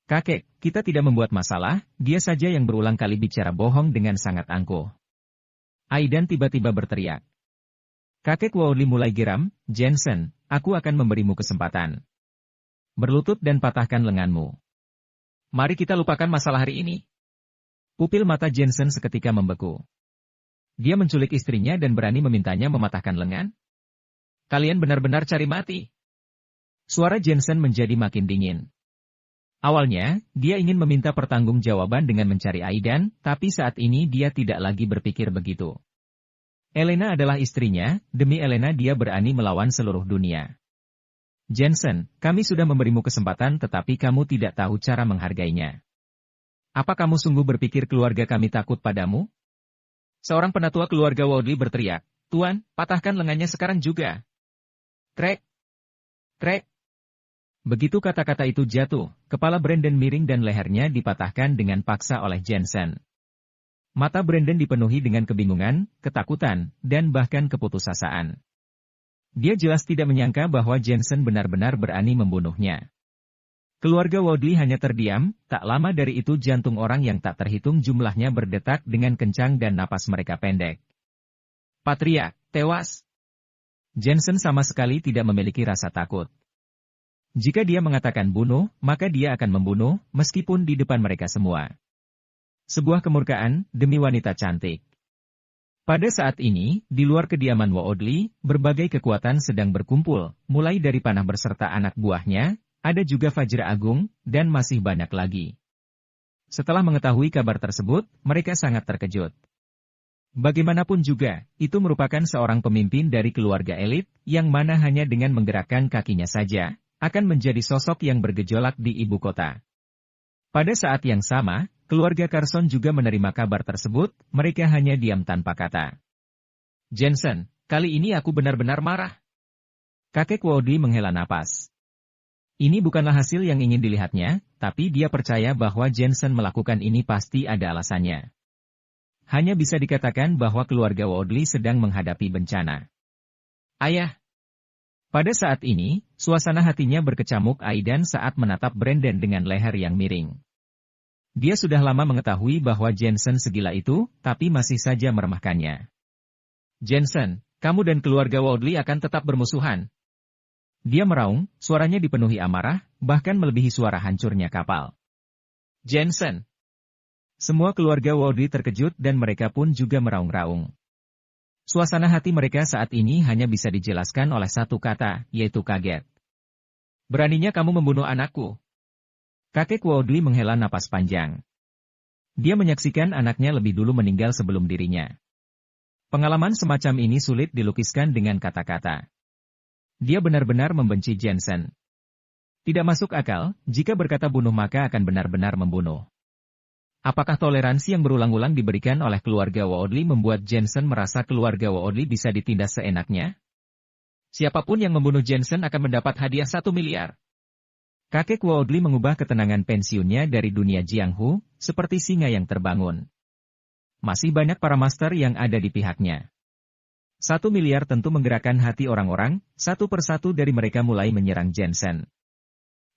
Kakek, kita tidak membuat masalah, dia saja yang berulang kali bicara bohong dengan sangat angkuh. Aidan tiba-tiba berteriak. Kakek Woodley mulai geram, Jensen, aku akan memberimu kesempatan. Berlutut dan patahkan lenganmu. Mari kita lupakan masalah hari ini. Pupil mata Jensen seketika membeku. Dia menculik istrinya dan berani memintanya mematahkan lengan? Kalian benar-benar cari mati. Suara Jensen menjadi makin dingin. Awalnya, dia ingin meminta pertanggungjawaban dengan mencari Aidan, tapi saat ini dia tidak lagi berpikir begitu. Elena adalah istrinya, demi Elena dia berani melawan seluruh dunia. Jensen, kami sudah memberimu kesempatan tetapi kamu tidak tahu cara menghargainya. Apa kamu sungguh berpikir keluarga kami takut padamu? Seorang penatua keluarga Woodley berteriak, Tuan, patahkan lengannya sekarang juga. Krek! Krek! Begitu kata-kata itu jatuh, kepala Brandon miring dan lehernya dipatahkan dengan paksa oleh Jensen. Mata Brandon dipenuhi dengan kebingungan, ketakutan, dan bahkan keputusasaan. Dia jelas tidak menyangka bahwa Jensen benar-benar berani membunuhnya. Keluarga Woodley hanya terdiam, tak lama dari itu jantung orang yang tak terhitung jumlahnya berdetak dengan kencang dan napas mereka pendek. Patria, tewas! Jensen sama sekali tidak memiliki rasa takut. Jika dia mengatakan bunuh, maka dia akan membunuh, meskipun di depan mereka semua. Sebuah kemurkaan, demi wanita cantik. Pada saat ini, di luar kediaman Woodley, berbagai kekuatan sedang berkumpul, mulai dari panah berserta anak buahnya, ada juga Fajra Agung, dan masih banyak lagi. Setelah mengetahui kabar tersebut, mereka sangat terkejut. Bagaimanapun juga, itu merupakan seorang pemimpin dari keluarga elit, yang mana hanya dengan menggerakkan kakinya saja, akan menjadi sosok yang bergejolak di ibu kota. Pada saat yang sama, keluarga Carson juga menerima kabar tersebut, mereka hanya diam tanpa kata. Jensen, kali ini aku benar-benar marah. Kakek Woodley menghela napas. Ini bukanlah hasil yang ingin dilihatnya, tapi dia percaya bahwa Jensen melakukan ini pasti ada alasannya. Hanya bisa dikatakan bahwa keluarga Woodley sedang menghadapi bencana. Ayah. Pada saat ini, suasana hatinya berkecamuk Aidan saat menatap Brandon dengan leher yang miring. Dia sudah lama mengetahui bahwa Jensen segila itu, tapi masih saja meremehkannya. Jensen, kamu dan keluarga Woodley akan tetap bermusuhan. Dia meraung, suaranya dipenuhi amarah, bahkan melebihi suara hancurnya kapal. Jensen. Semua keluarga Woodley terkejut dan mereka pun juga meraung-raung. Suasana hati mereka saat ini hanya bisa dijelaskan oleh satu kata, yaitu kaget. Beraninya kamu membunuh anakku. Kakek Woodley menghela napas panjang. Dia menyaksikan anaknya lebih dulu meninggal sebelum dirinya. Pengalaman semacam ini sulit dilukiskan dengan kata-kata. Dia benar-benar membenci Jensen. Tidak masuk akal, jika berkata bunuh maka akan benar-benar membunuh. Apakah toleransi yang berulang-ulang diberikan oleh keluarga Woodley membuat Jensen merasa keluarga Woodley bisa ditindas seenaknya? Siapapun yang membunuh Jensen akan mendapat hadiah 1 miliar. Kakek Woodley mengubah ketenangan pensiunnya dari dunia Jianghu, seperti singa yang terbangun. Masih banyak para master yang ada di pihaknya. 1 miliar tentu menggerakkan hati orang-orang, satu persatu dari mereka mulai menyerang Jensen.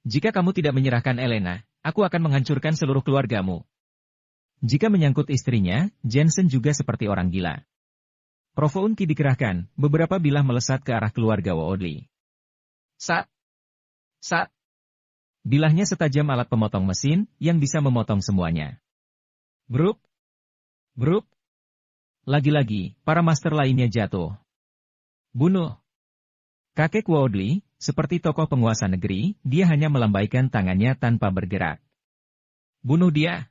Jika kamu tidak menyerahkan Elena, aku akan menghancurkan seluruh keluargamu. Jika menyangkut istrinya, Jensen juga seperti orang gila. Profounki dikerahkan, beberapa bilah melesat ke arah keluarga Woodley. Sat! Bilahnya setajam alat pemotong mesin, yang bisa memotong semuanya. Grup! Lagi-lagi, para master lainnya jatuh. Bunuh! Kakek Woodley, seperti tokoh penguasa negeri, dia hanya melambaikan tangannya tanpa bergerak. Bunuh dia!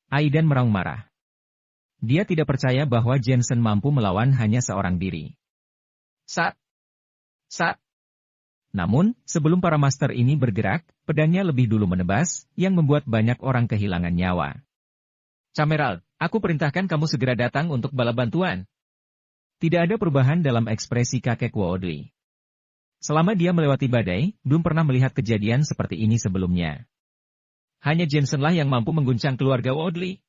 Aidan meraung marah. Dia tidak percaya bahwa Jensen mampu melawan hanya seorang diri. Sat! Namun, sebelum para master ini bergerak, pedangnya lebih dulu menebas, yang membuat banyak orang kehilangan nyawa. Camerald, aku perintahkan kamu segera datang untuk bala bantuan. Tidak ada perubahan dalam ekspresi kakek Woodley. Selama dia melewati badai, belum pernah melihat kejadian seperti ini sebelumnya. Hanya Jensenlah yang mampu mengguncang keluarga Woodley.